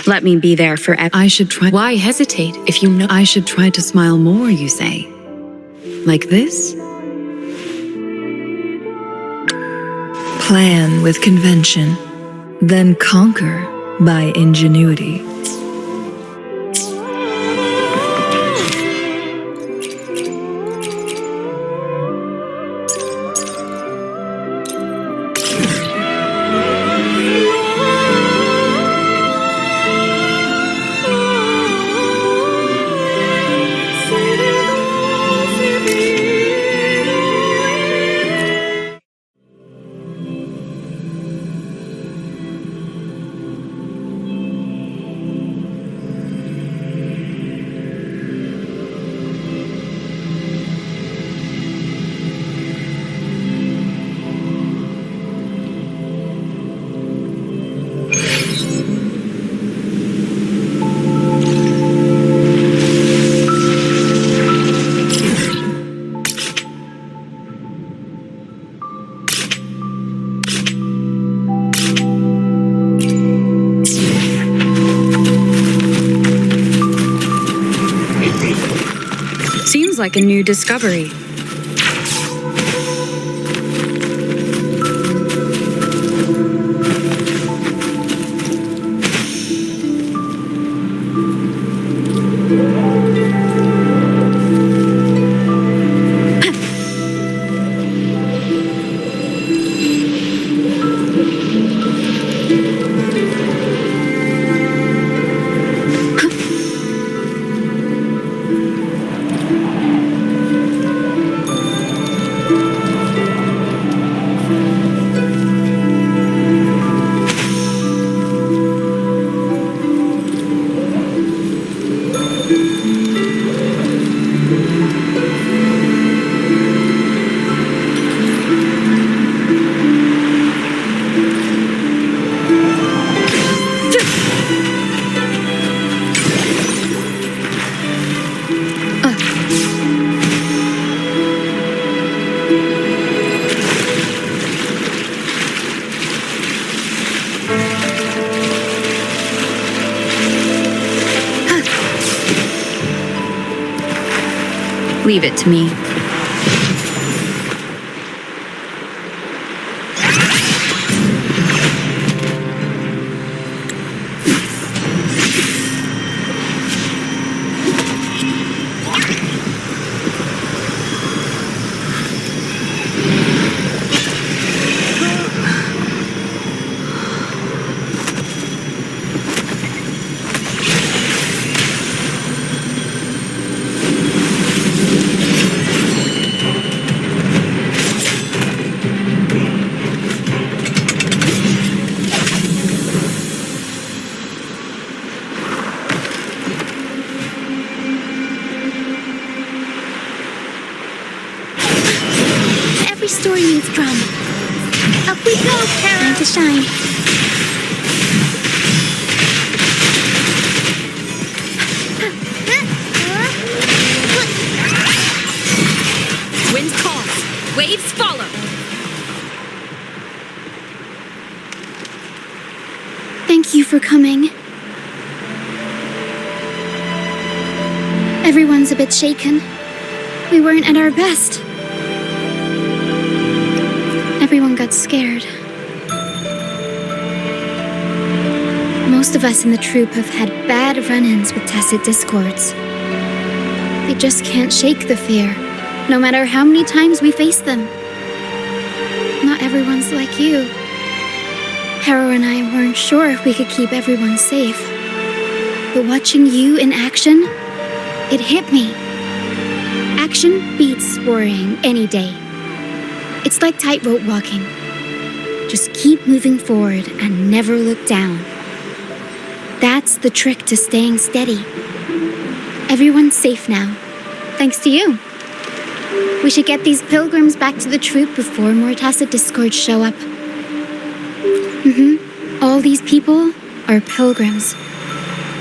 Let me be there for I should try. Why hesitate if you know I should try to smile more, you say? Like this? Plan with convention, then conquer by ingenuity. Seems like a new discovery. Leave it to me. Every story needs drama. Up we go, Kara! Time to shine. Wind calls. Waves follow. Thank you for coming. Everyone's a bit shaken. We weren't at our best. Everyone got scared. Most of us in the troupe have had bad run-ins with tacit discords. They just can't shake the fear, no matter how many times we face them. Not everyone's like you. Harrow and I weren't sure if we could keep everyone safe. But watching you in action, it hit me. Action beats worrying any day. It's like tightrope walking. Just keep moving forward and never look down. That's the trick to staying steady. Everyone's safe now, thanks to you. We should get these pilgrims back to the troupe before more tacit discords show up. All these people are pilgrims.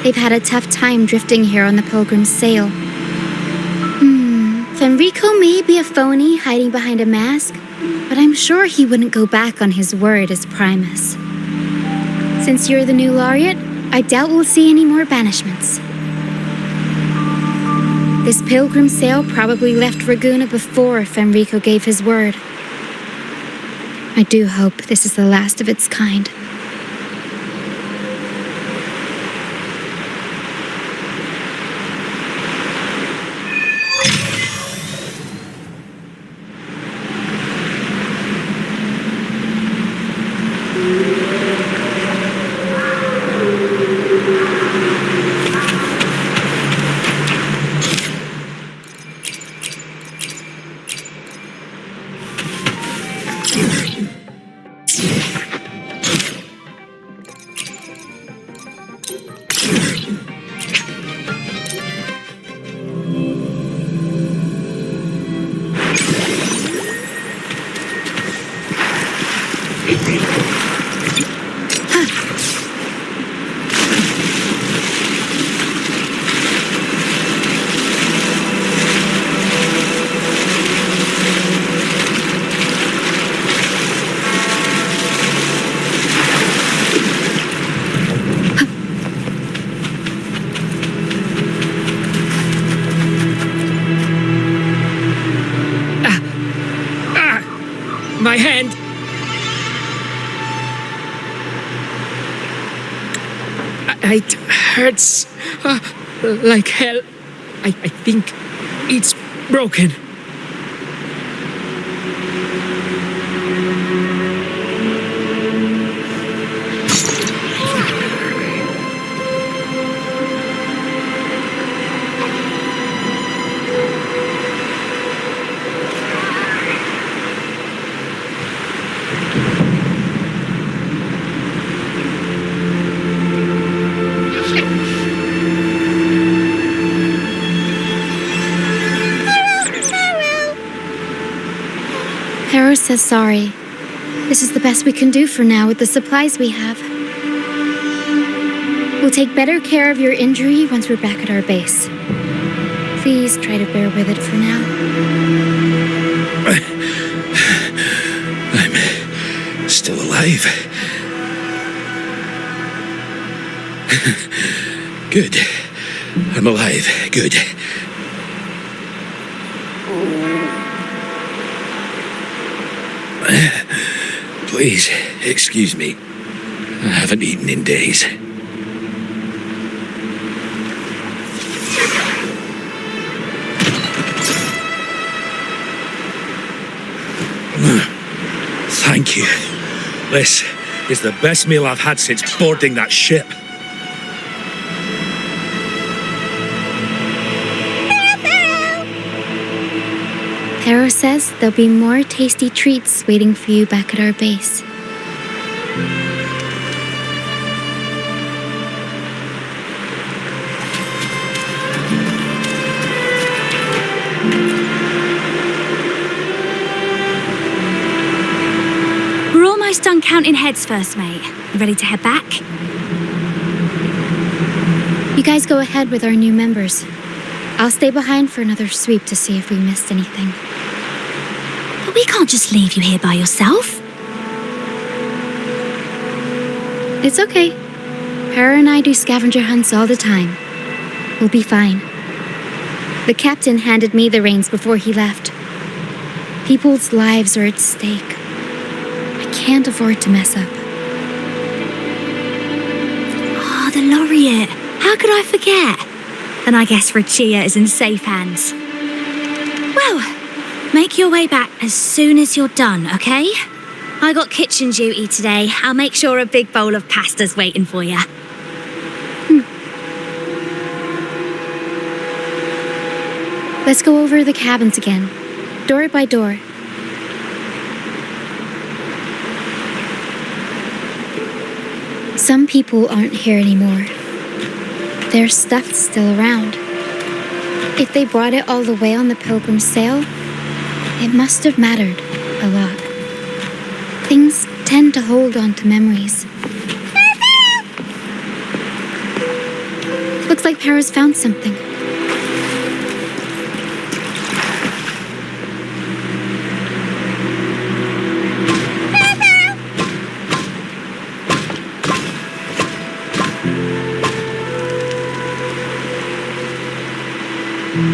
They've had a tough time drifting here on the pilgrim's sail. Fenrico may be a phony hiding behind a mask, but I'm sure he wouldn't go back on his word as Primus. Since you're the new laureate, I doubt we'll see any more banishments. This pilgrim sail probably left Raguna before Fenrico gave his word. I do hope this is the last of its kind. My hand! It hurts like hell. I think it's broken. Harrow says sorry. This is the best we can do for now with the supplies we have. We'll take better care of your injury once we're back at our base. Please try to bear with it for now. I'm still alive. Good. I'm alive. Good. Please, excuse me. I haven't eaten in days. Thank you. This is the best meal I've had since boarding that ship. Harrow says there'll be more tasty treats waiting for you back at our base. done counting heads first, mate. You ready to head back? You guys go ahead with our new members. I'll stay behind for another sweep to see if we missed anything. But we can't just leave you here by yourself. It's okay. Para and I do scavenger hunts all the time. We'll be fine. The captain handed me the reins before he left. People's lives are at stake. I can't afford to mess up. Oh, the laureate. How could I forget? And I guess Roccia is in safe hands. Well, make your way back as soon as you're done, okay? I got kitchen duty today. I'll make sure a big bowl of pasta's waiting for you. Let's go over the cabins again, door by door. Some people aren't here anymore. Their stuff's still around. If they brought it all the way on the Pilgrim's sail, it must have mattered a lot. Things tend to hold on to memories. Looks like Para's found something.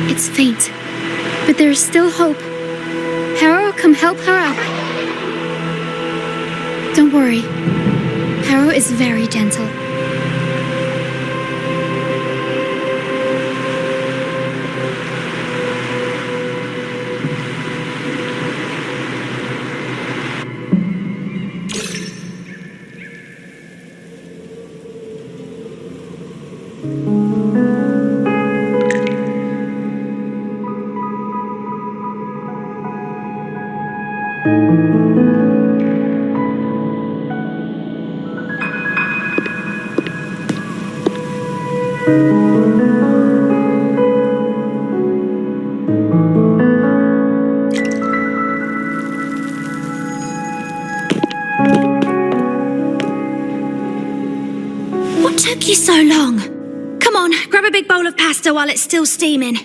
It's faint, but there's still hope. Para will come help her up. Don't worry. Para is very gentle. What took you so long? Come on, grab a big bowl of pasta while it's still steaming.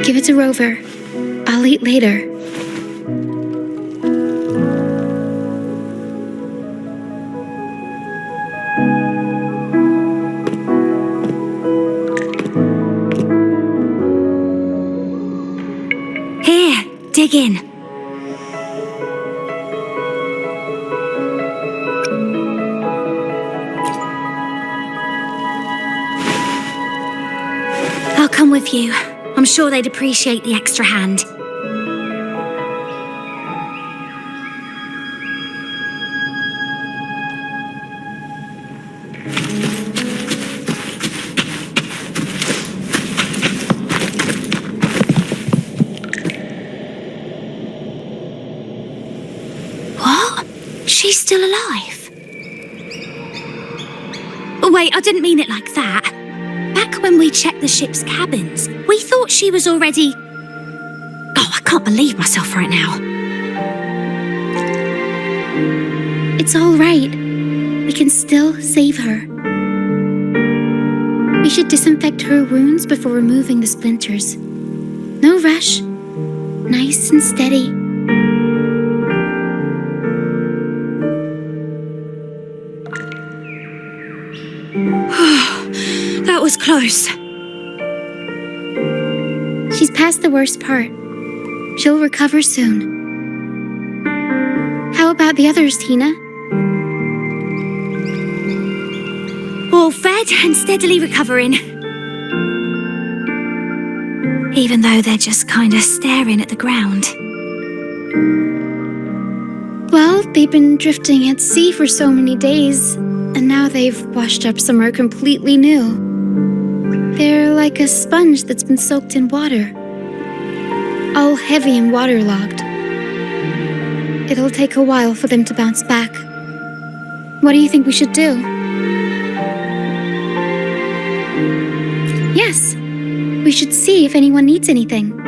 Give it to Rover. I'll eat later. Here, dig in. I'll come with you. I'm sure they'd appreciate the extra hand. What? She's still alive? Oh, wait, I didn't mean it like that. Back when we checked the ship's cabins, we thought she was already... Oh, I can't believe myself right now. It's all right. We can still save her. We should disinfect her wounds before removing the splinters. No rush. Nice and steady. That was close. She's past the worst part. She'll recover soon. How about the others, Tina? All fed and steadily recovering. Even though they're just kind of staring at the ground. Well, they've been drifting at sea for so many days, and now they've washed up somewhere completely new. They're like a sponge that's been soaked in water. All heavy and waterlogged. It'll take a while for them to bounce back. What do you think we should do? Yes. We should see if anyone needs anything.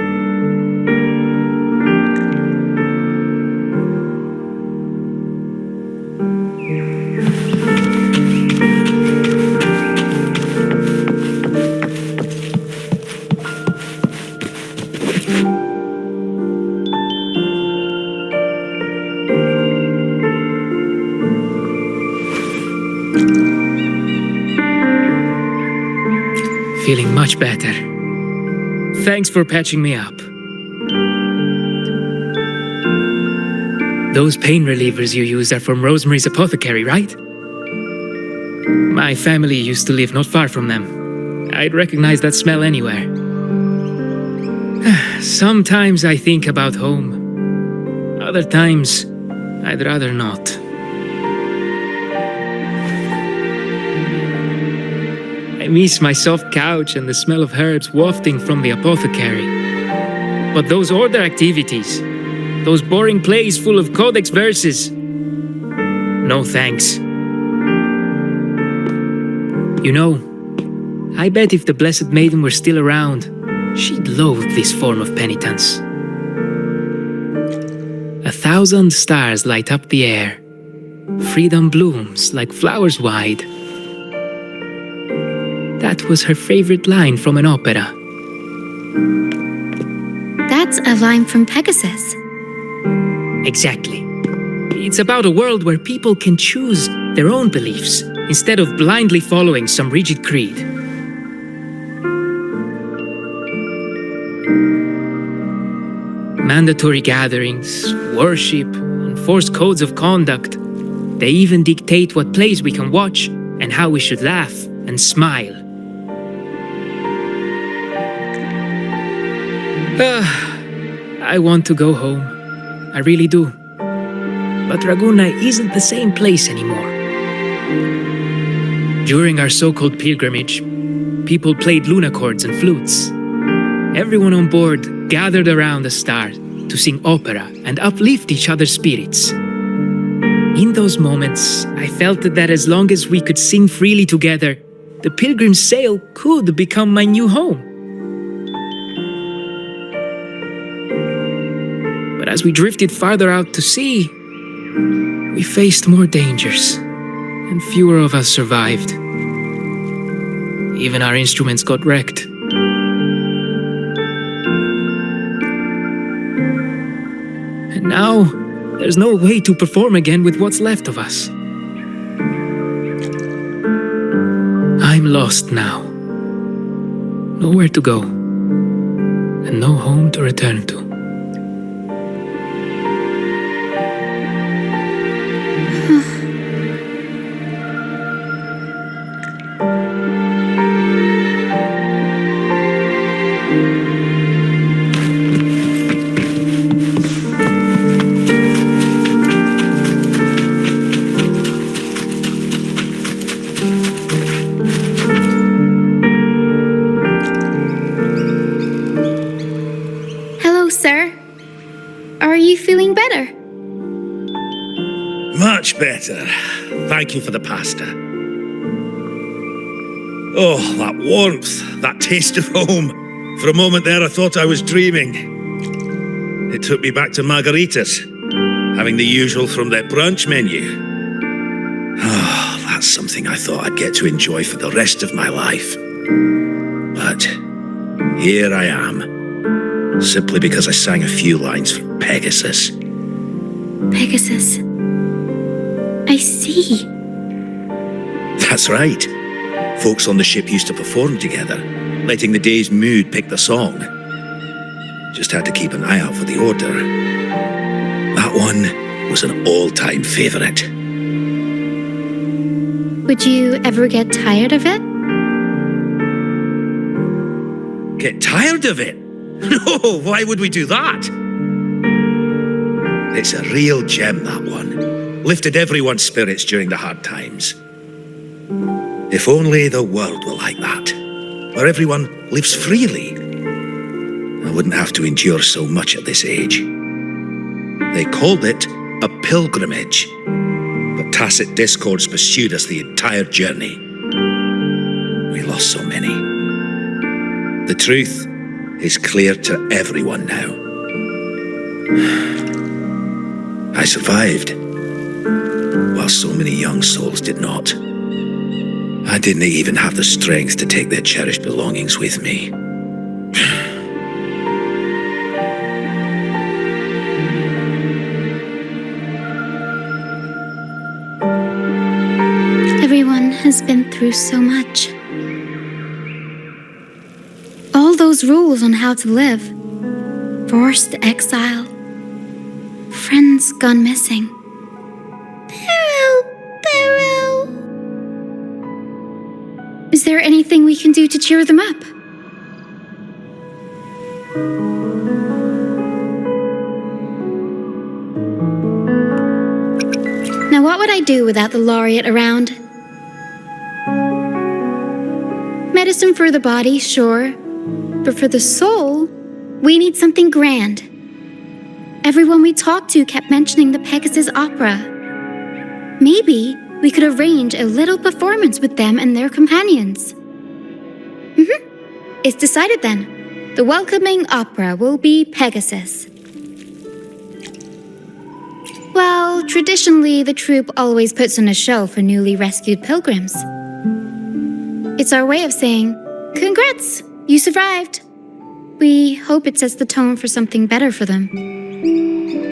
Feeling much better. Thanks for patching me up. Those pain relievers you use are from Rosemary's Apothecary, right? My family used to live not far from them. I'd recognize that smell anywhere. Sometimes I think about home. Other times, I'd rather not. I miss my soft couch and the smell of herbs wafting from the apothecary. But those order activities, those boring plays full of codex verses, no thanks. You know, I bet if the Blessed Maiden were still around, she'd loathe this form of penitence. 1,000 stars light up the air. Freedom blooms like flowers wide. That was her favorite line from an opera. That's a line from Pegasus. Exactly. It's about a world where people can choose their own beliefs instead of blindly following some rigid creed. Mandatory gatherings, worship, enforced codes of conduct. They even dictate what plays we can watch and how we should laugh and smile. I want to go home. I really do. But Raguna isn't the same place anymore. During our so-called pilgrimage, people played lunacords and flutes. Everyone on board gathered around the star to sing opera and uplift each other's spirits. In those moments, I felt that as long as we could sing freely together, the pilgrim's sail could become my new home. But as we drifted farther out to sea, we faced more dangers, and fewer of us survived. Even our instruments got wrecked. And now, there's no way to perform again with what's left of us. I'm lost now. Nowhere to go, and no home to return to. Much better. Thank you for the pasta. Oh, that warmth, that taste of home. For a moment there, I thought I was dreaming. It took me back to margaritas, having the usual from their brunch menu. Oh, that's something I thought I'd get to enjoy for the rest of my life. But here I am, simply because I sang a few lines for Pegasus. Pegasus. I see. That's right. Folks on the ship used to perform together, letting the day's mood pick the song. Just had to keep an eye out for the order. That one was an all-time favorite. Would you ever get tired of it? Get tired of it? No, why would we do that? It's a real gem, that one. Lifted everyone's spirits during the hard times. If only the world were like that, where everyone lives freely. I wouldn't have to endure so much at this age. They called it a pilgrimage, but tacit discords pursued us the entire journey. We lost so many. The truth is clear to everyone now. I survived, while so many young souls did not. I didn't even have the strength to take their cherished belongings with me. Everyone has been through so much. All those rules on how to live. Forced exile. Friends gone missing. Barrow. Is there anything we can do to cheer them up? Now what would I do without the laureate around? Medicine for the body, sure. But for the soul, we need something grand. Everyone we talked to kept mentioning the Pegasus Opera. Maybe we could arrange a little performance with them and their companions. It's decided then. The welcoming opera will be Pegasus. Well, traditionally, the troupe always puts on a show for newly rescued pilgrims. It's our way of saying, "Congrats, you survived." We hope it sets the tone for something better for them.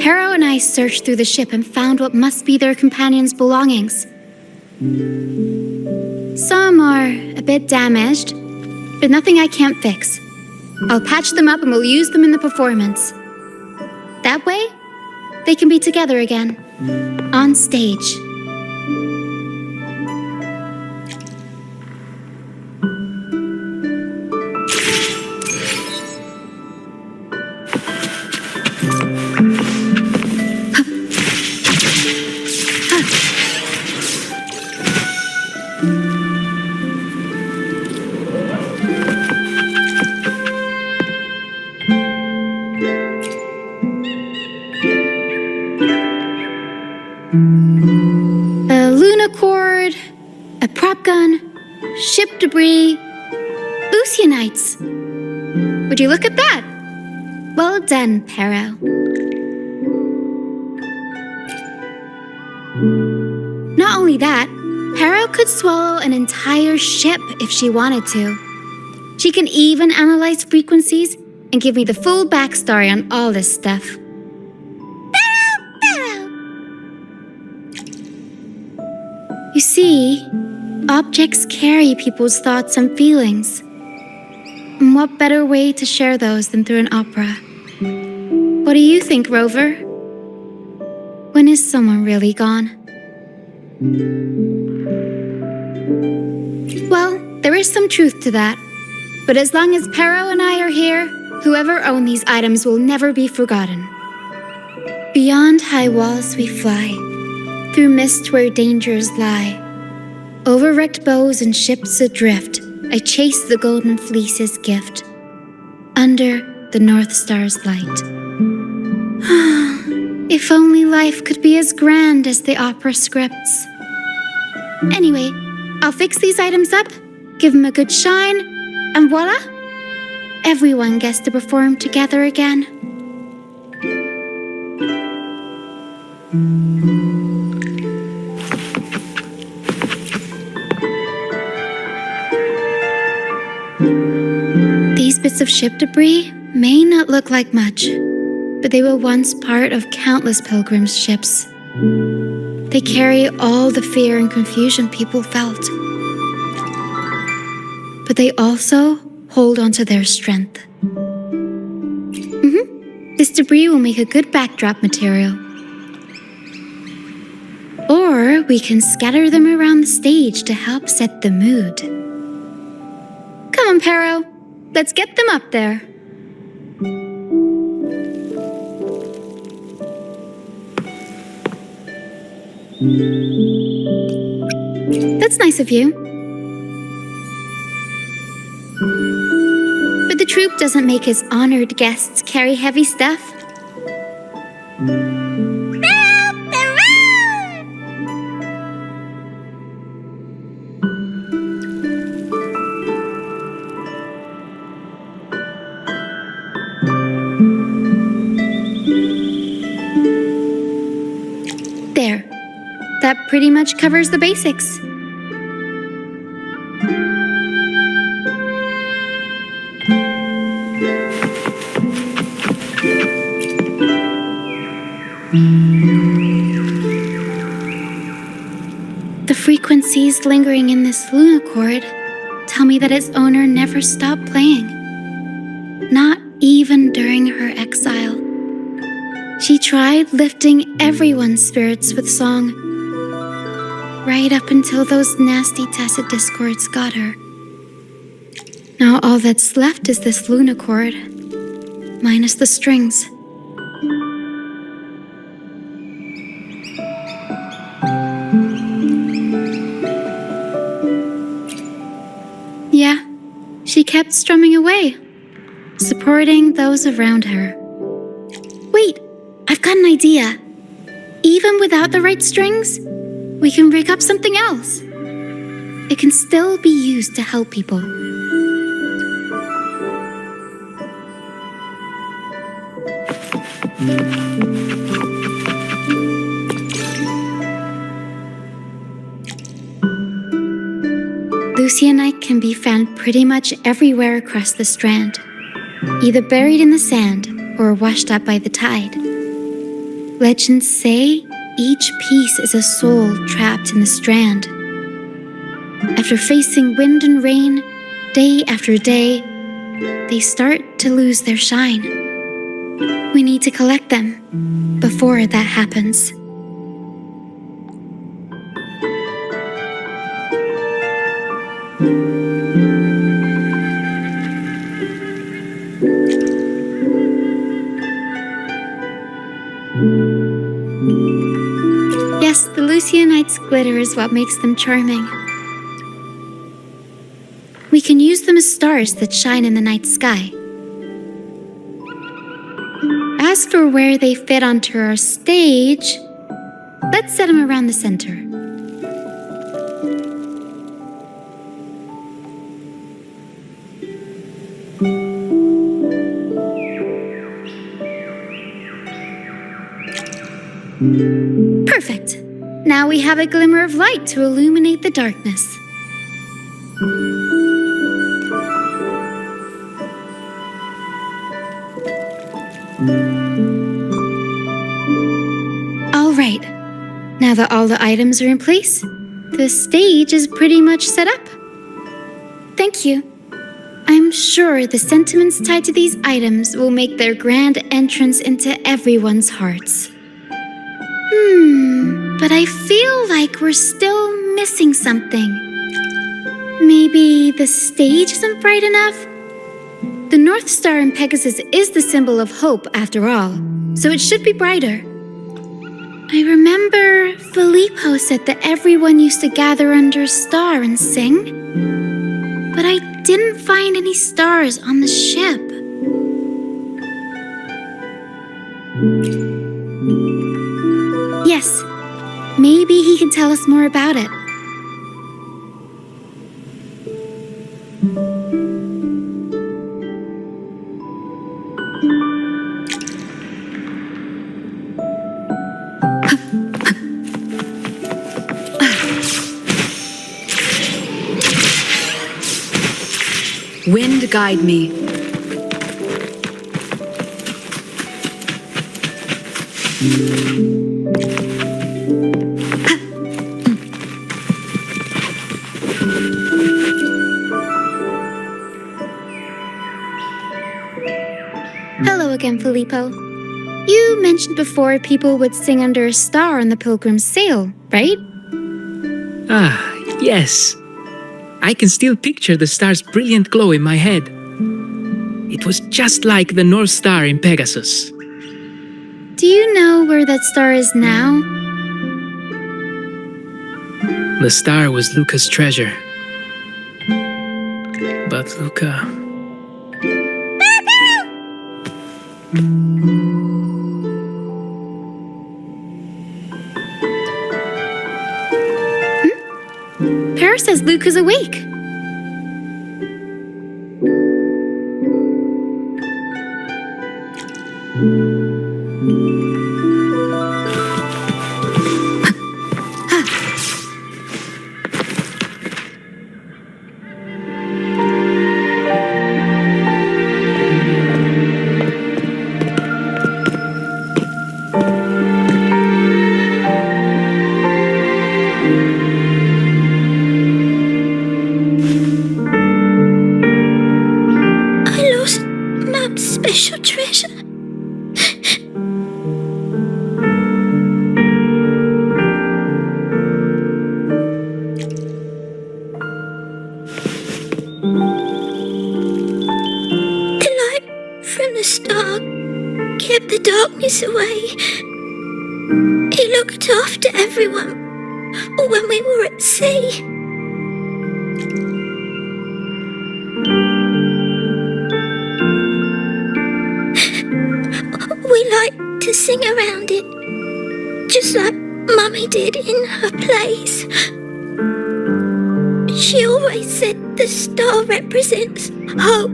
Harrow and I searched through the ship and found what must be their companions' belongings. Some are a bit damaged, but nothing I can't fix. I'll patch them up and we'll use them in the performance. That way, they can be together again, on stage. A lunacord, a prop gun, ship debris, Oceanites. Would you look at that? Well done, Pero. Not only that, Pero could swallow an entire ship if she wanted to. She can even analyze frequencies and give me the full backstory on all this stuff. You see, objects carry people's thoughts and feelings. And what better way to share those than through an opera? What do you think, Rover? When is someone really gone? Well, there is some truth to that. But as long as Pero and I are here, whoever owned these items will never be forgotten. Beyond high walls we fly, through mist where dangers lie. Over wrecked bows and ships adrift, I chase the golden fleece's gift. Under the North Star's light. If only life could be as grand as the opera scripts. Anyway, I'll fix these items up, give them a good shine, and voila! Everyone gets to perform together again. These bits of ship debris may not look like much, but they were once part of countless pilgrims' ships. They carry all the fear and confusion people felt. But they also hold onto their strength. This debris will make a good backdrop material. Or we can scatter them around the stage to help set the mood. Come on, Pero. Let's get them up there. That's nice of you. But the troupe doesn't make his honored guests carry heavy stuff. That pretty much covers the basics. The frequencies lingering in this lunacord tell me that its owner never stopped playing. Not even during her exile. She tried lifting everyone's spirits with song, right up until those nasty tacit discords got her. Now all that's left is this lunacord, minus the strings. Yeah, she kept strumming away, supporting those around her. Wait, I've got an idea. Even without the right strings, we can rig up something else. It can still be used to help people. Lucianite can be found pretty much everywhere across the strand, either buried in the sand or washed up by the tide. Legends say each piece is a soul trapped in the strand. After facing wind and rain, day after day, they start to lose their shine. We need to collect them before that happens. Yes, the Lucianite's glitter is what makes them charming. We can use them as stars that shine in the night sky. As for where they fit onto our stage, let's set them around the center. Perfect. Now we have a glimmer of light to illuminate the darkness. All right. Now that all the items are in place, the stage is pretty much set up. Thank you. I'm sure the sentiments tied to these items will make their grand entrance into everyone's hearts. But I feel like we're still missing something. Maybe the stage isn't bright enough? The North Star in Pegasus is the symbol of hope, after all, so it should be brighter. I remember Filippo said that everyone used to gather under a star and sing, but I didn't find any stars on the ship. Yes, maybe he can tell us more about it. Wind guide me. Hello again, Filippo. You mentioned before people would sing under a star on the Pilgrim's Sail, right? Ah, yes. I can still picture the star's brilliant glow in my head. It was just like the North Star in Pegasus. Do you know where that star is now? The star was Luca's treasure. But Luca... Pear says Luke is awake. promise away. He looked after everyone when we were at sea. We like to sing around it, just like Mummy did in her plays. She always said the star represents hope.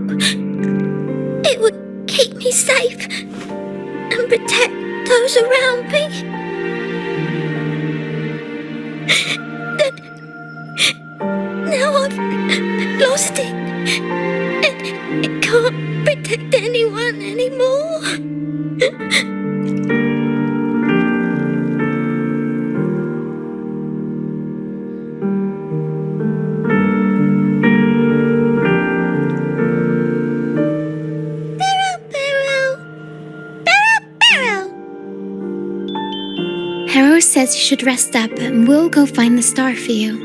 It would keep me safe and protect those around me. Then, now I've lost it, and it can't protect anyone anymore. Hero says you should rest up and we'll go find the star for you.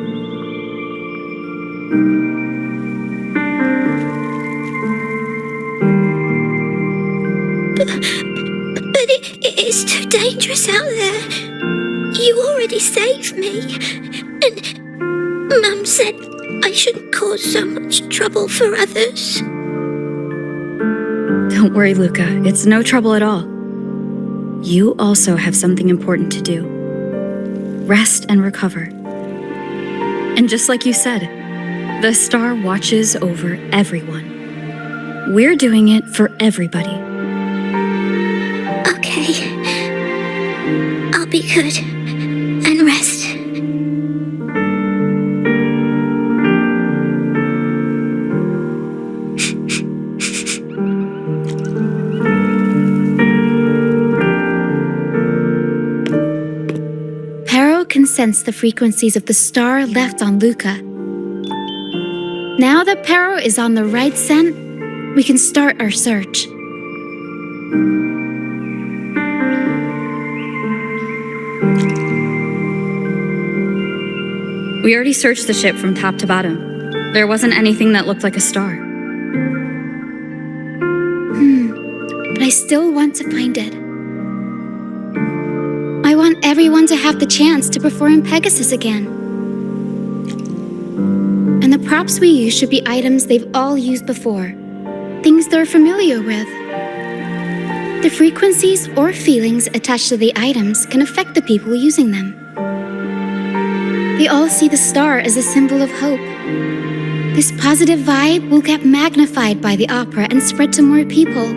But it is too dangerous out there. You already saved me. And Mum said I shouldn't cause so much trouble for others. Don't worry, Luca. It's no trouble at all. You also have something important to do. Rest and recover. And just like you said, the star watches over everyone. We're doing it for everybody. Okay. I'll be good and rest. Can sense the frequencies of the star left on Luca. Now that Pero is on the right scent, we can start our search. We already searched the ship from top to bottom. There wasn't anything that looked like a star. But I still want to find it. I want everyone to have the chance to perform Pegasus again. And the props we use should be items they've all used before, things they're familiar with. The frequencies or feelings attached to the items can affect the people using them. They all see the star as a symbol of hope. This positive vibe will get magnified by the opera and spread to more people.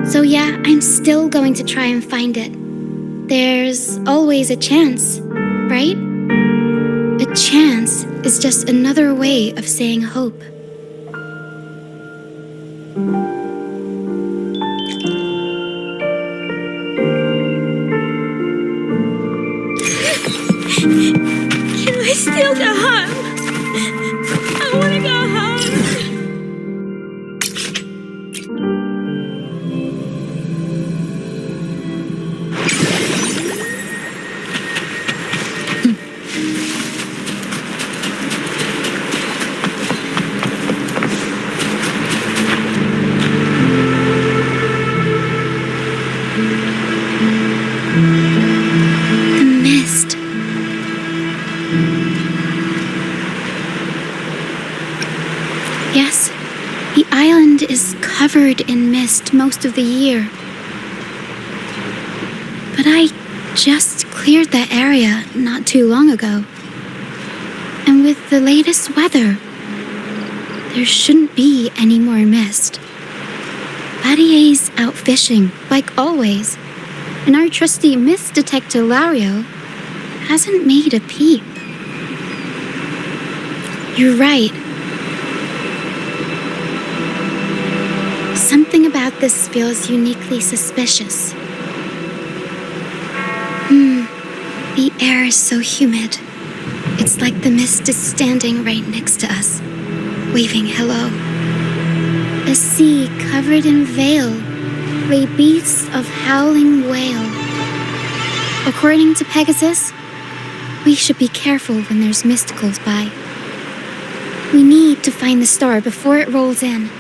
So yeah, I'm still going to try and find it. There's always a chance, right? A chance is just another way of saying hope. Can I still go home? I want to go home. Yes, the island is covered in mist most of the year. But I just cleared that area not too long ago. And with the latest weather, there shouldn't be any more mist. Battier's out fishing, like always, and our trusty mist detector Lario hasn't made a peep. You're right. Something about this feels uniquely suspicious. The air is so humid. It's like the mist is standing right next to us, waving hello. A sea covered in veil lay beasts of howling whale. According to Pegasus, we should be careful when there's mist close by. We need to find the star before it rolls in.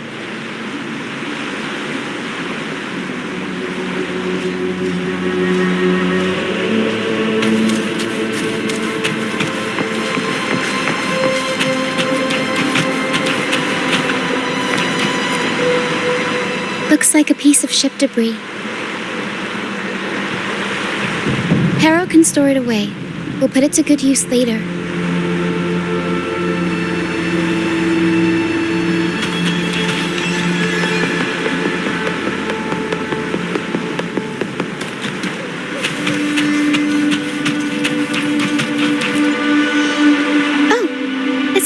ship debris. Pero can store it away. We'll put it to good use later.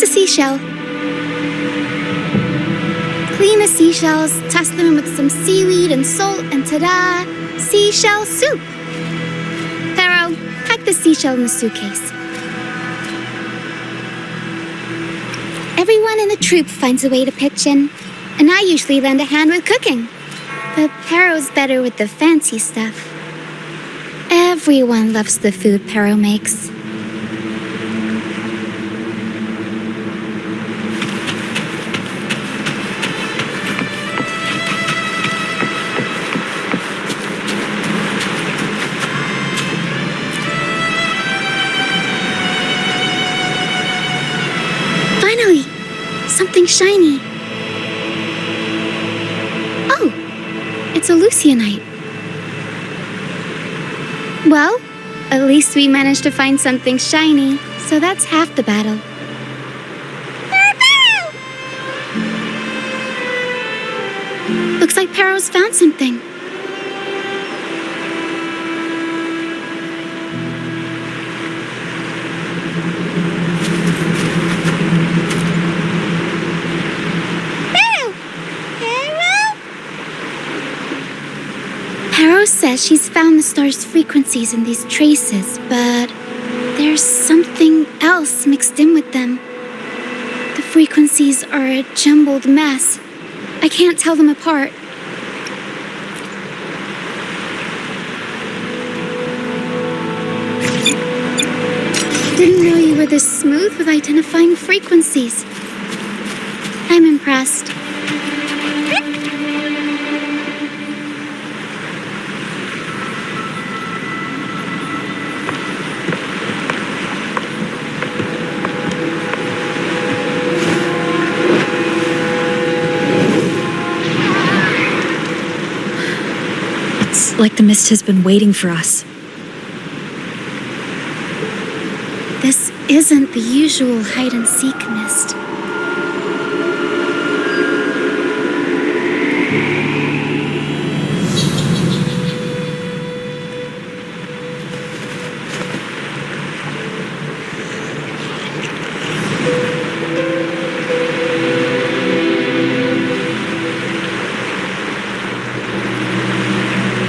Seashell. Clean the seashells, toss them in with some seaweed and salt, and ta-da! Seashell soup! Pharaoh, pack the seashell in the suitcase. Everyone in the troop finds a way to pitch in, and I usually lend a hand with cooking. But Pharaoh's better with the fancy stuff. Everyone loves the food Pharaoh makes. Something shiny. Oh, it's a Lucianite. Well, at least we managed to find something shiny, so that's half the battle. Looks like Pharaoh's found something. Says she's found the star's frequencies in these traces, but there's something else mixed in with them. The frequencies are a jumbled mess. I can't tell them apart. Didn't know you were this smooth with identifying frequencies. I'm impressed. Like the mist has been waiting for us. This isn't the usual hide-and-seek mist.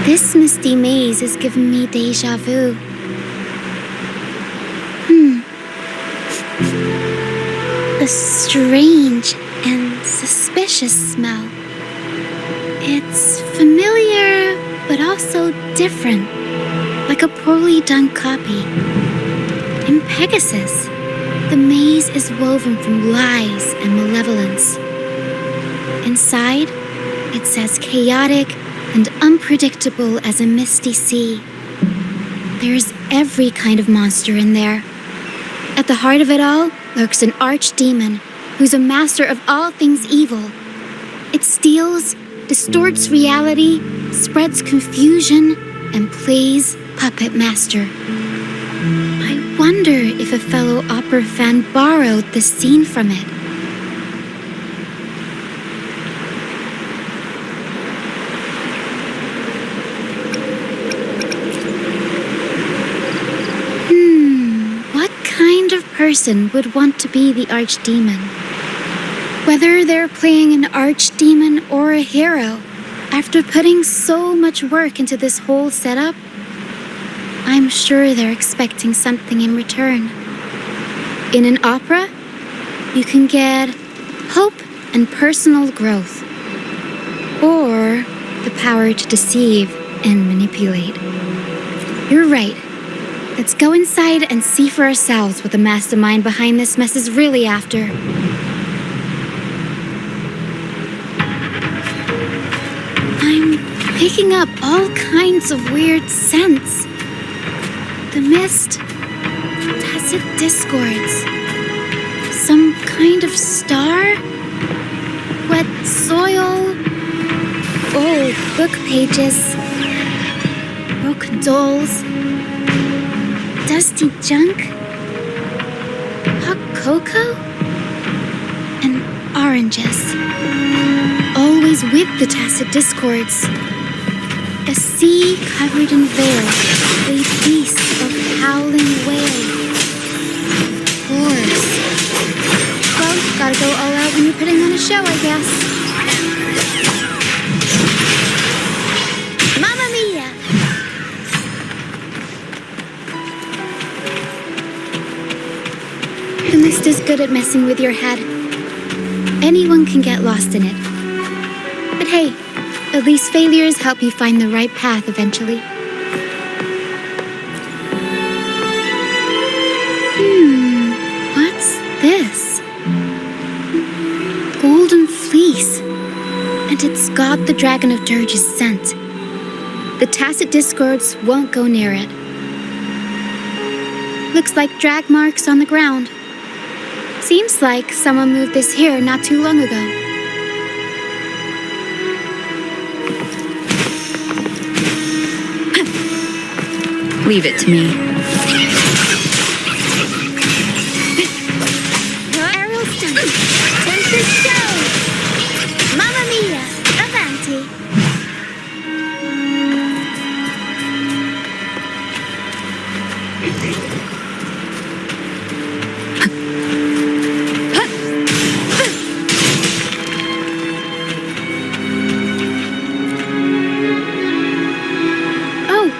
This misty maze is giving me déjà vu. A strange and suspicious smell. It's familiar, but also different, like a poorly done copy. In Pegasus, the maze is woven from lies and malevolence. Inside, it's as chaotic and unpredictable as a misty sea. There's every kind of monster in there. At the heart of it all lurks an archdemon who's a master of all things evil. It steals, distorts reality, spreads confusion, and plays puppet master. I wonder if a fellow opera fan borrowed this scene from it. Person would want to be the archdemon. Whether they're playing an archdemon or a hero, after putting so much work into this whole setup, I'm sure they're expecting something in return. In an opera, you can get hope and personal growth, or the power to deceive and manipulate. You're right. Let's go inside and see for ourselves what the mastermind behind this mess is really after. I'm picking up all kinds of weird scents. The mist, tacit discords, some kind of star, wet soil, Old book pages, broken dolls, dusty junk, hot cocoa, and oranges. Always with the tacit discords. A sea covered in veil, a beast of howling wail. Horrors. Well, gotta go all out when you're putting on a show, I guess. Mamma mia! The mist is good at messing with your head. Anyone can get lost in it. But hey, at least failures help you find the right path eventually. What's this? Golden fleece. And it's got the Dragon of Dirge's scent. The tacit discords won't go near it. Looks like drag marks on the ground. Seems like someone moved this here not too long ago. Leave it to me. Aerial stunt. Tempest show. Mamma mia. Avanti.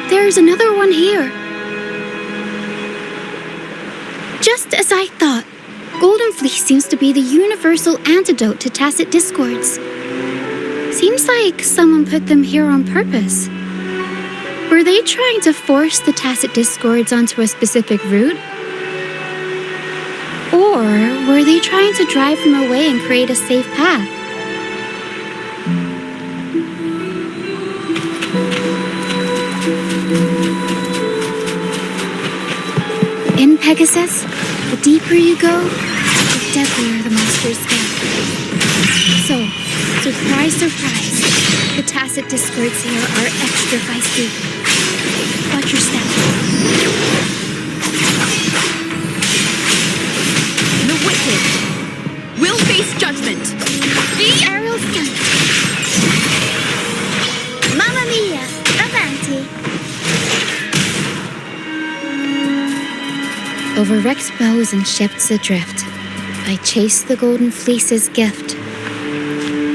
There's another one here. Just as I thought, Golden Fleece seems to be the universal antidote to tacit discords. Seems like someone put them here on purpose. Were they trying to force the tacit discords onto a specific route? Or were they trying to drive them away and create a safe path? In Pegasus, the deeper you go, the deadlier the monsters get. So, surprise, surprise, the tacit discords here are extra feisty. Watch your step. The wicked will face judgment. The aerial stunt. Mamma mia, avanti. Over wrecked bows and ships adrift, I chase the Golden Fleece's gift.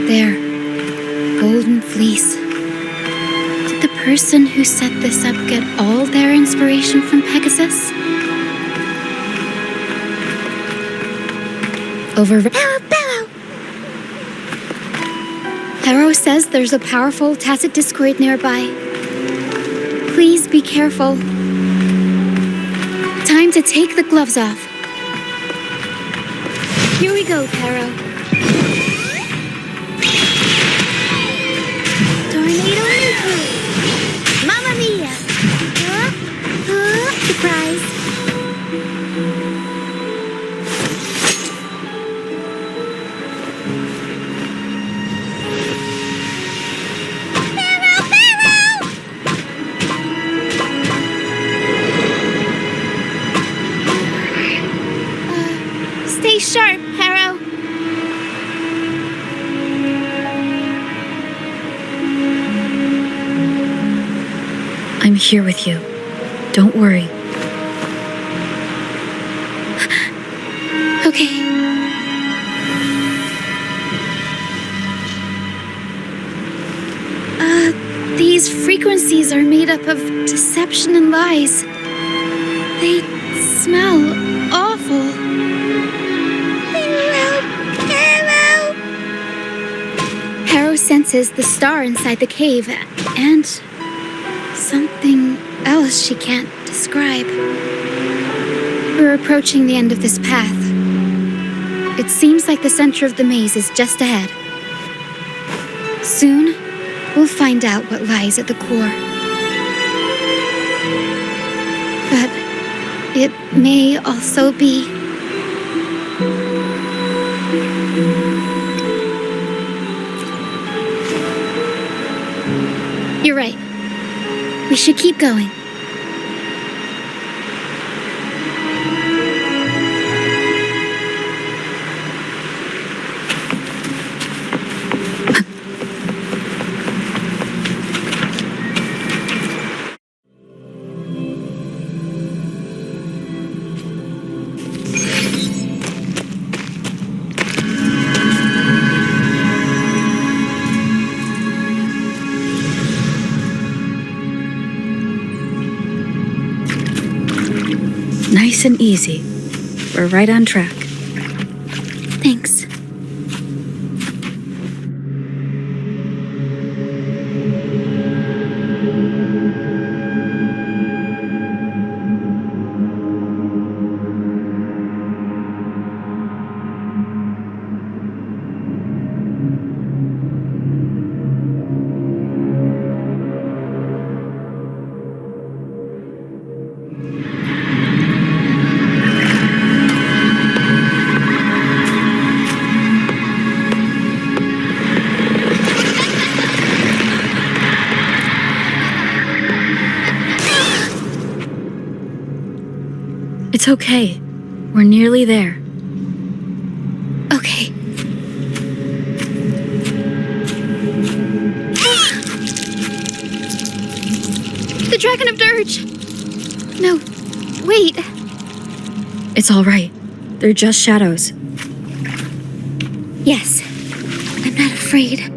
There, Golden Fleece. Did the person who set this up get all their inspiration from Pegasus? Over Barrow! Harrow says there's a powerful tacit discord nearby. Please be careful. Time to take the gloves off. Here we go, Pero. Tornado Nuku! Mamma mia! Surprise! Stay sharp, Harrow. I'm here with you. Don't worry. Okay. These frequencies are made up of deception and lies. They smell awful. Harrow senses the star inside the cave, and something else she can't describe. We're approaching the end of this path. It seems like the center of the maze is just ahead. Soon, we'll find out what lies at the core. But it may also be... You're right. We should keep going. Nice and easy. We're right on track. Thanks. It's okay. We're nearly there. Okay. The Dragon of Dirge! No, wait. It's all right. They're just shadows. Yes, I'm not afraid.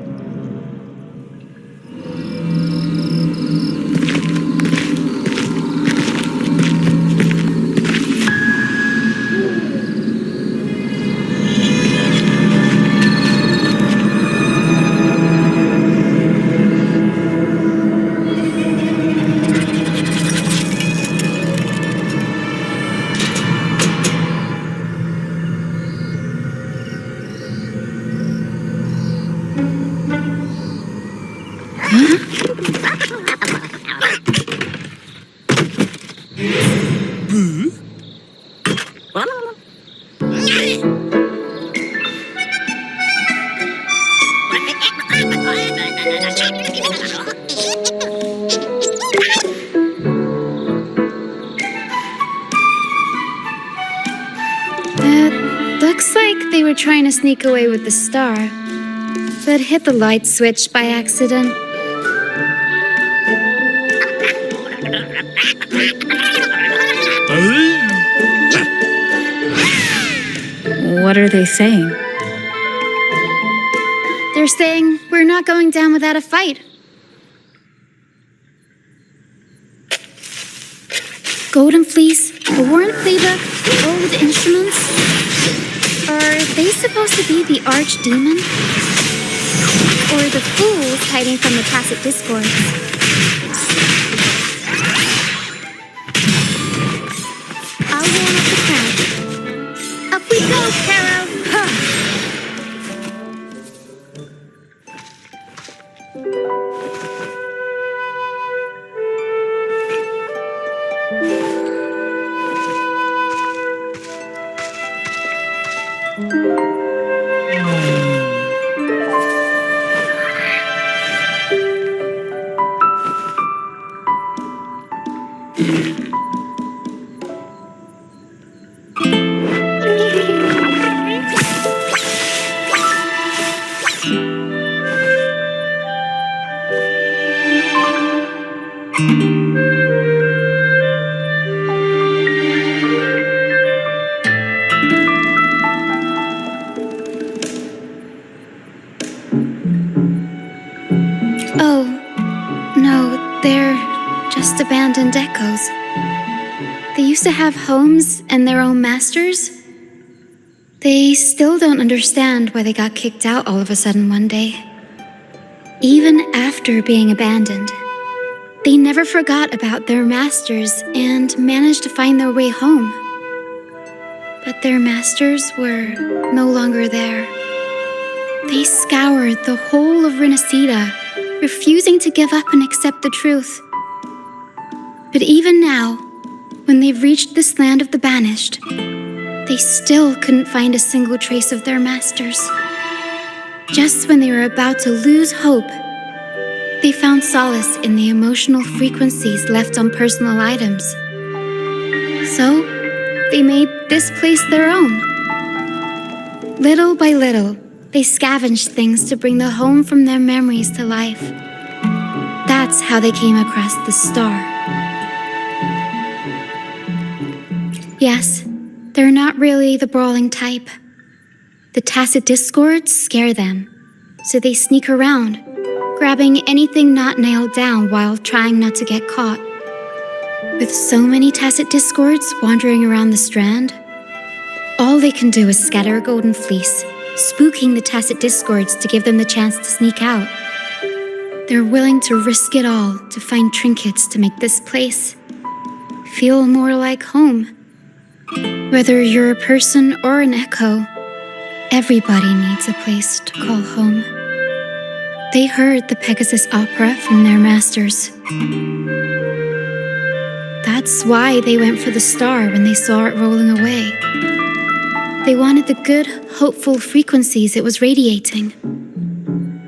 Looks like they were trying to sneak away with the star, but hit the light switch by accident. What are they saying? They're saying we're not going down without a fight. Golden Fleece, the Warren playbook, old instruments. Are they supposed to be the archdemon? Or the fools hiding from the tacit discord? I'll warm up the crowd. Up we go, Caro! Oh, no, they're just abandoned echoes. They used to have homes and their own masters. They still don't understand why they got kicked out all of a sudden one day. Even after being abandoned, they never forgot about their masters and managed to find their way home. But their masters were no longer there. They scoured the whole of Renacida, refusing to give up and accept the truth. But even now, when they've reached this land of the banished, they still couldn't find a single trace of their masters. Just when they were about to lose hope, They found solace in the emotional frequencies left on personal items. So, they made this place their own. Little by little, they scavenged things to bring the home from their memories to life. That's how they came across the star. Yes, they're not really the brawling type. The tacit discords scare them, so they sneak around, grabbing anything not nailed down while trying not to get caught. With so many tacit discords wandering around the strand, all they can do is scatter a golden fleece, spooking the tacit discords to give them the chance to sneak out. They're willing to risk it all to find trinkets to make this place feel more like home. Whether you're a person or an echo, everybody needs a place to call home. They heard the Pegasus opera from their masters. That's why they went for the star when they saw it rolling away. They wanted the good, hopeful frequencies it was radiating.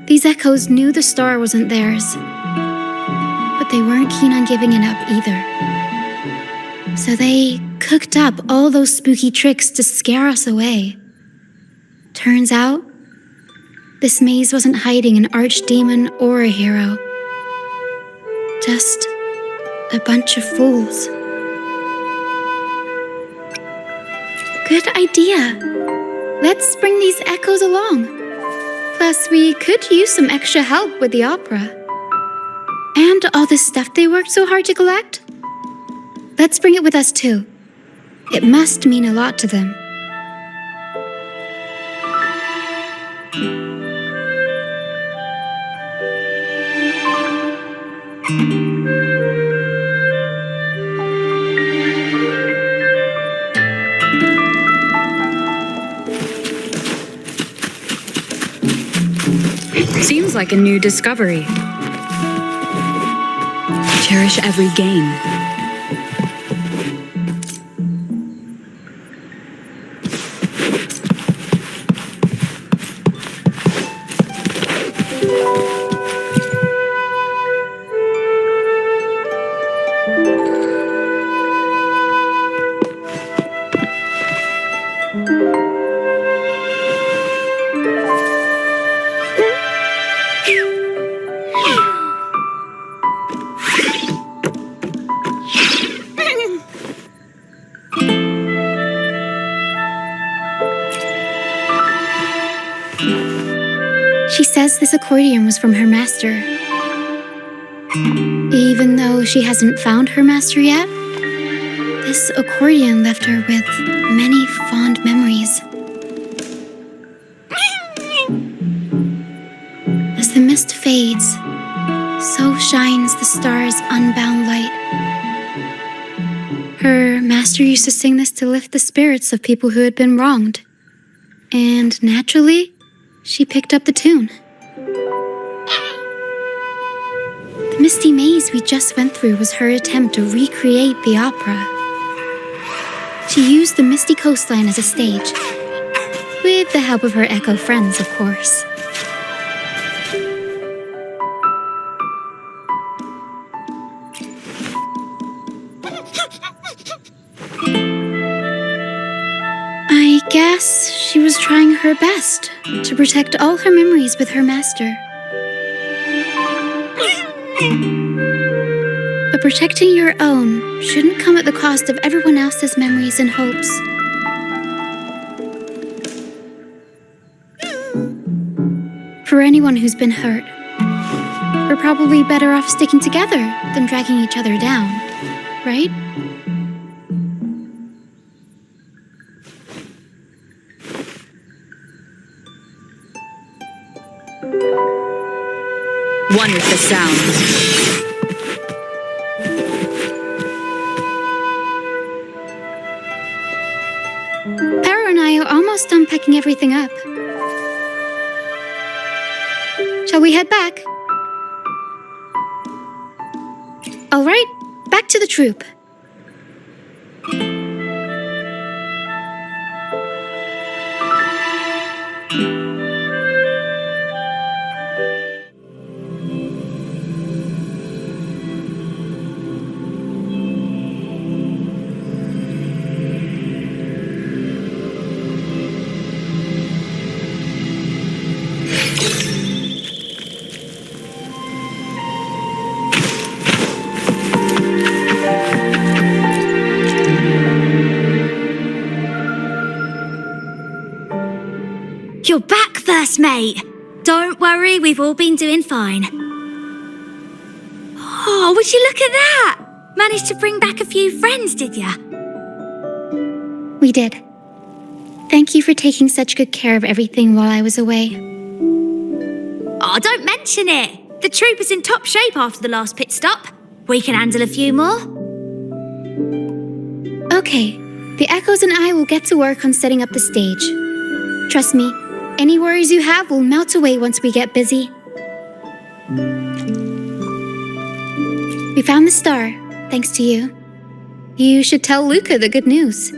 These echoes knew the star wasn't theirs, but they weren't keen on giving it up either. So they cooked up all those spooky tricks to scare us away. Turns out, this maze wasn't hiding an archdemon or a hero. Just a bunch of fools. Good idea. Let's bring these echoes along. Plus, we could use some extra help with the opera. And all this stuff they worked so hard to collect. Let's bring it with us too. It must mean a lot to them. Seems like a new discovery. Cherish every gain. She says this accordion was from her master. Even though she hasn't found her master yet, this accordion left her with many fond memories. As the mist fades, so shines the star's unbound light. Her master used to sing this to lift the spirits of people who had been wronged. And naturally, she picked up the tune. The misty maze we just went through was her attempt to recreate the opera. She used the misty coastline as a stage, with the help of her echo friends, of course. I guess she was trying her best to protect all her memories with her master. But protecting your own shouldn't come at the cost of everyone else's memories and hopes. For anyone who's been hurt, we're probably better off sticking together than dragging each other down, right? One with the sound. Pero and I are almost done packing everything up. Shall we head back? All right, back to the troop. You're back, first mate. Don't worry, we've all been doing fine. Oh, would you look at that? Managed to bring back a few friends, did ya? We did. Thank you for taking such good care of everything while I was away. Oh, don't mention it. The troop is in top shape after the last pit stop. We can handle a few more. Okay, the Echoes and I will get to work on setting up the stage. Trust me, any worries you have will melt away once we get busy. We found the star, thanks to you. You should tell Luca the good news.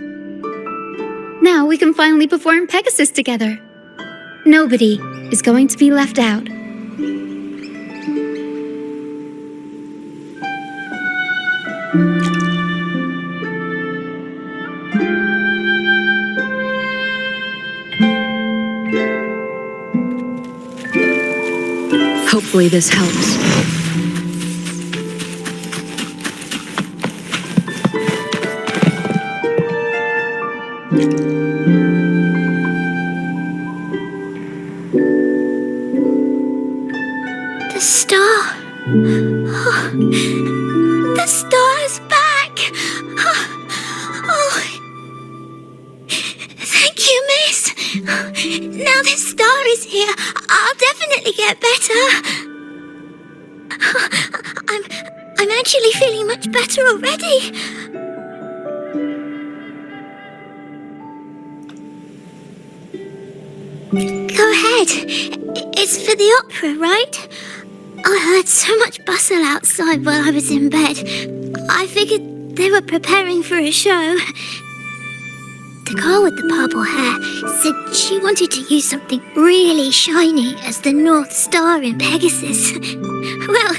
Now we can finally perform Pegasus together. Nobody is going to be left out. Hopefully this helps. The star. Oh, the star is back. Oh. Thank you, miss. Now this star is here, I'll definitely get better. I'm actually feeling much better already. Go ahead. It's for the opera, right? I heard so much bustle outside while I was in bed. I figured they were preparing for a show. The girl with the purple hair said she wanted to use something really shiny as the North Star in Pegasus. Well,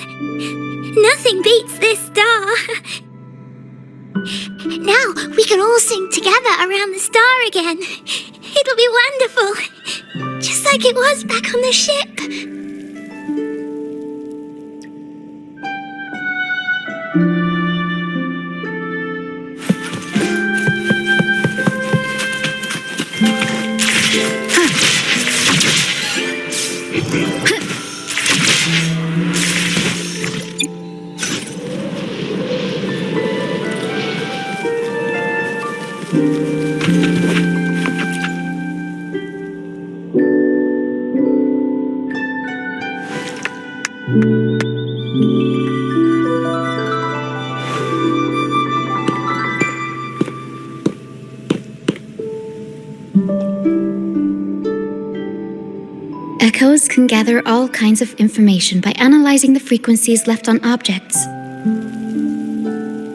nothing beats this star. Now we can all sing together around the star again. It'll be wonderful. Just like it was back on the ship. Echoes can gather all kinds of information by analyzing the frequencies left on objects.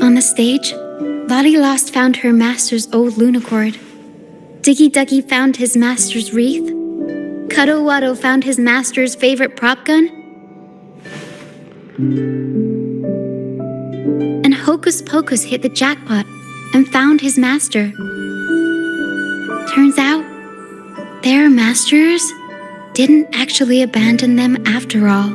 On the stage, Lottie Lost found her master's old lunicord. Diggy Duggy found his master's wreath. Cuddle Waddle found his master's favorite prop gun. And Hocus Pocus hit the jackpot and found his master. Turns out, their masters didn't actually abandon them after all.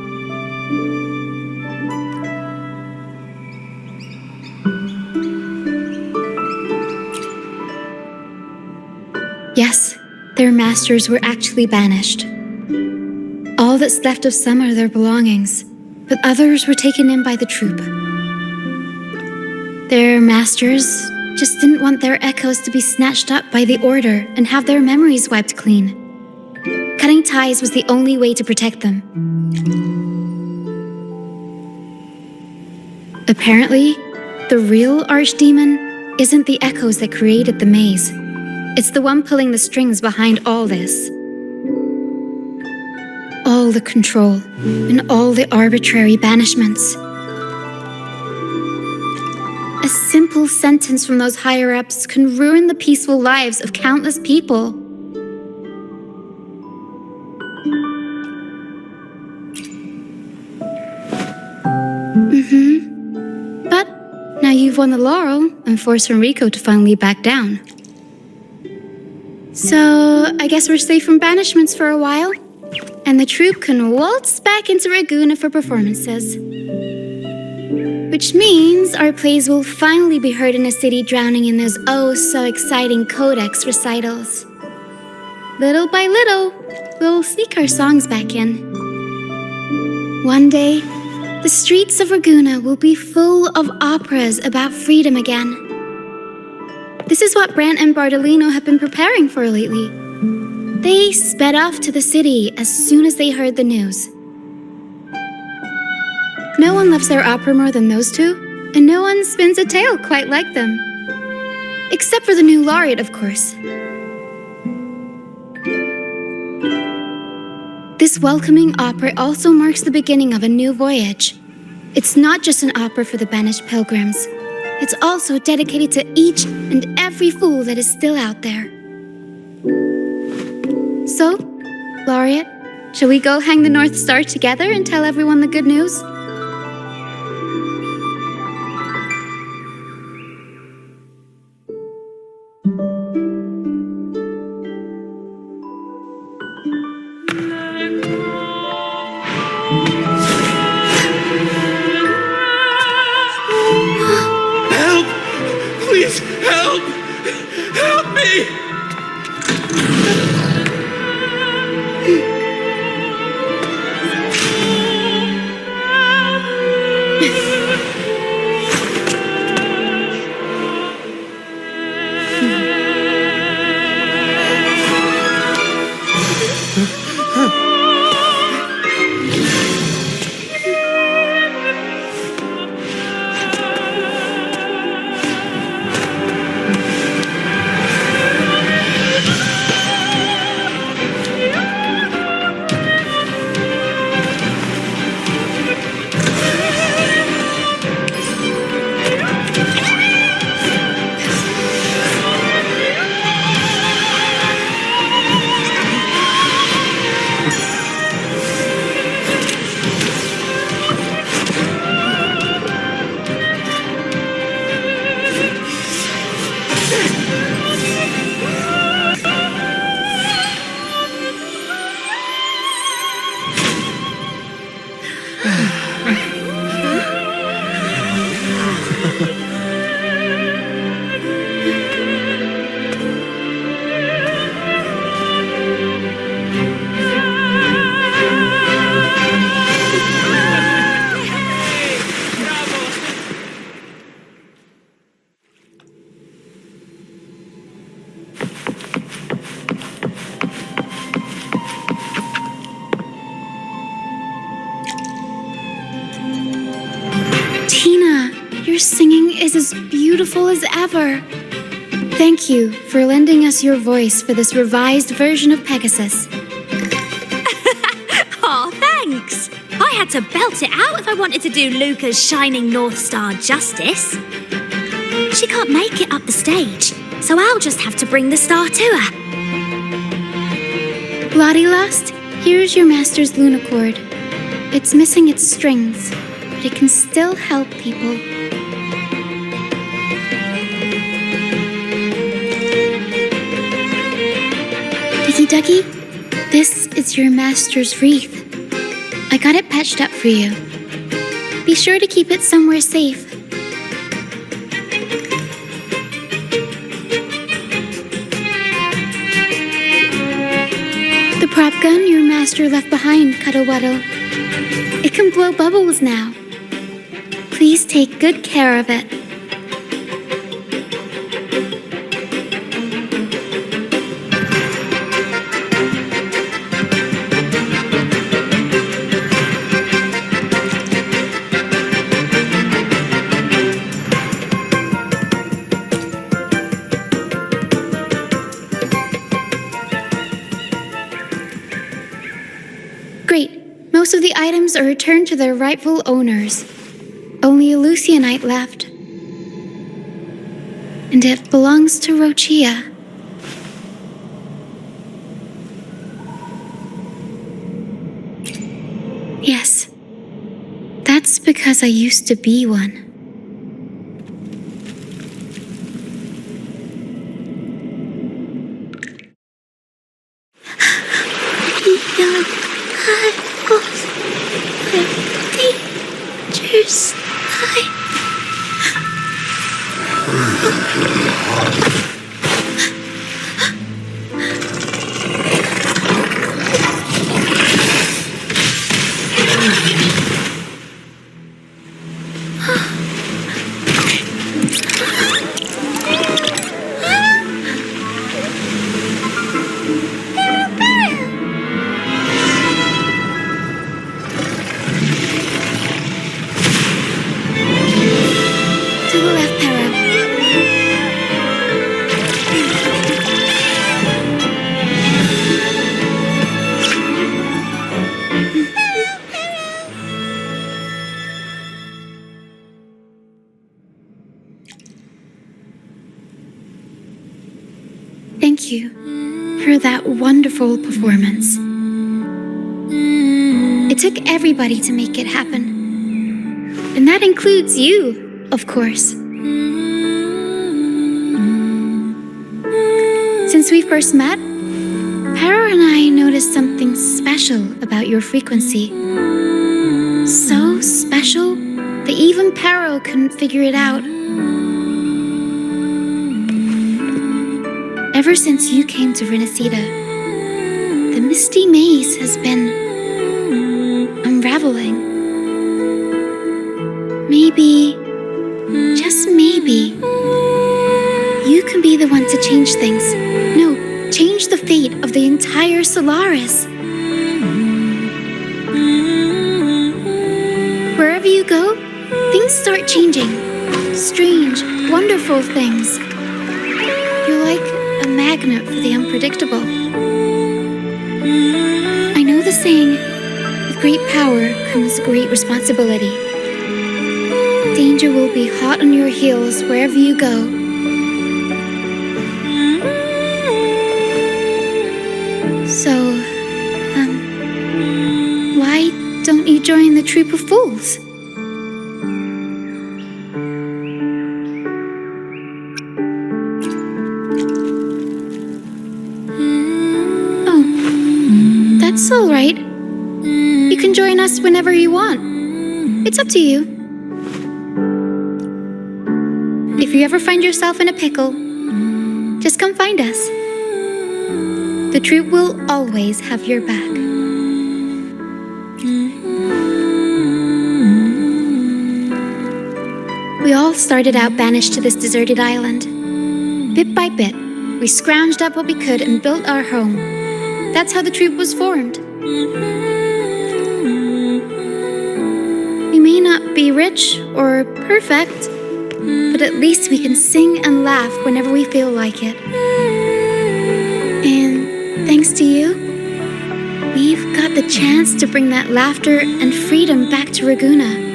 Yes, their masters were actually banished. All that's left of some are their belongings, but others were taken in by the troop. Their masters just didn't want their echoes to be snatched up by the Order and have their memories wiped clean. Cutting ties was the only way to protect them. Apparently, the real archdemon isn't the echoes that created the maze. It's the one pulling the strings behind all this. All the control and all the arbitrary banishments. A simple sentence from those higher-ups can ruin the peaceful lives of countless people. But now you've won the laurel and forced Enrico to finally back down. So I guess we're safe from banishments for a while, and the troupe can waltz back into Ragusa for performances. Which means our plays will finally be heard in a city drowning in those oh-so-exciting codex recitals. little by little, we'll sneak our songs back in. One day, the streets of Ragusa will be full of operas about freedom again. This is what Brant and Bardolino have been preparing for lately. They sped off to the city as soon as they heard the news. No one loves their opera more than those two, and no one spins a tale quite like them. Except for the new laureate, of course. This welcoming opera also marks the beginning of a new voyage. It's not just an opera for the banished pilgrims. It's also dedicated to each and every fool that is still out there. So, Laureate, shall we go hang the North Star together and tell everyone the good news? Help! Please, help! Help me! Your singing is as beautiful as ever. Thank you for lending us your voice for this revised version of Pegasus. Aw, thanks! I had to belt it out if I wanted to do Luca's Shining North Star justice. She can't make it up the stage, so I'll just have to bring the star to her. Lottie Lost, here's your master's Lunacord. It's missing its strings, but it can still help people. Diggy Duggy, this is your master's wreath. I got it patched up for you. Be sure to keep it somewhere safe. The prop gun your master left behind, Cuddle-Wuddle. It can blow bubbles now. Please take good care of it. Great. Most of the items are returned to their rightful owners. Only a Lucianite left. And it belongs to Roccia. Yes. That's because I used to be one. Thank you for that wonderful performance. It took everybody to make it happen. And that includes you, of course. Since we first met, Pero and I noticed something special about your frequency. So special that even Pero couldn't figure it out. Ever since you came to Renacida, the misty maze has been unraveling. Maybe, just maybe, you can be the one to change things. No, change the fate of the entire Solaris. Wherever you go, things start changing. Strange, wonderful things. You're like a magnet for the unpredictable. I know the saying, with great power comes great responsibility. Danger will be hot on your heels wherever you go. So, why don't you join the troop of fools? Oh, that's all right. You can join us whenever you want. It's up to you. If you ever find yourself in a pickle, just come find us. The troop will always have your back. We all started out banished to this deserted island. Bit by bit, we scrounged up what we could and built our home. That's how the troop was formed. We may not be rich or perfect, but at least we can sing and laugh whenever we feel like it. And thanks to you, we've got the chance to bring that laughter and freedom back to Ragusa.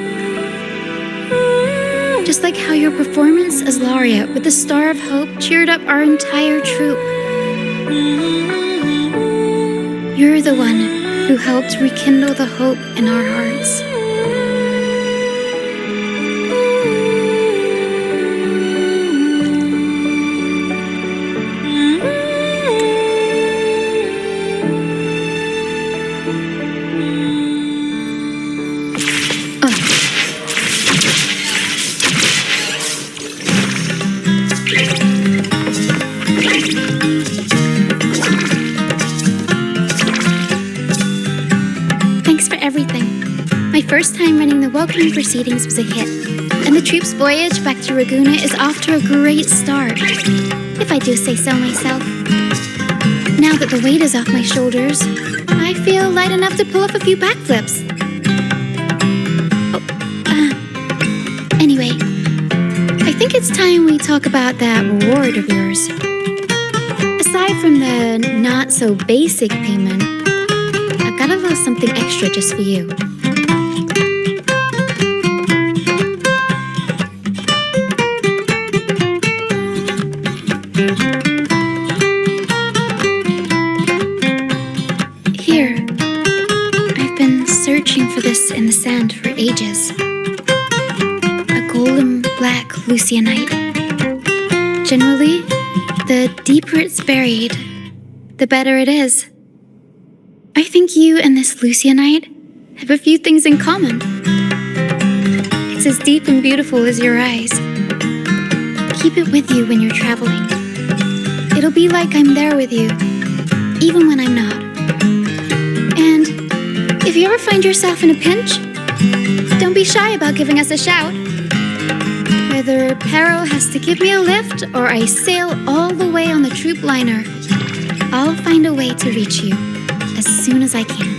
Just like how your performance as Laureate with the Star of Hope cheered up our entire troop. You're the one who helped rekindle the hope in our hearts. First time running the welcoming proceedings was a hit, and the troop's voyage back to Ragusa is off to a great start, if I do say so myself. Now that the weight is off my shoulders, I feel light enough to pull off a few backflips. Anyway, I think it's time we talk about that reward of yours. Aside from the not-so-basic payment, I've got a little something extra just for you. Searching for this in the sand for ages. A golden black Lucianite. Generally, the deeper it's buried, the better it is. I think you and this Lucianite have a few things in common. It's as deep and beautiful as your eyes. Keep it with you when you're traveling. It'll be like I'm there with you, even when I'm not. And if you ever find yourself in a pinch, don't be shy about giving us a shout. Whether Pero has to give me a lift or I sail all the way on the troop liner, I'll find a way to reach you as soon as I can.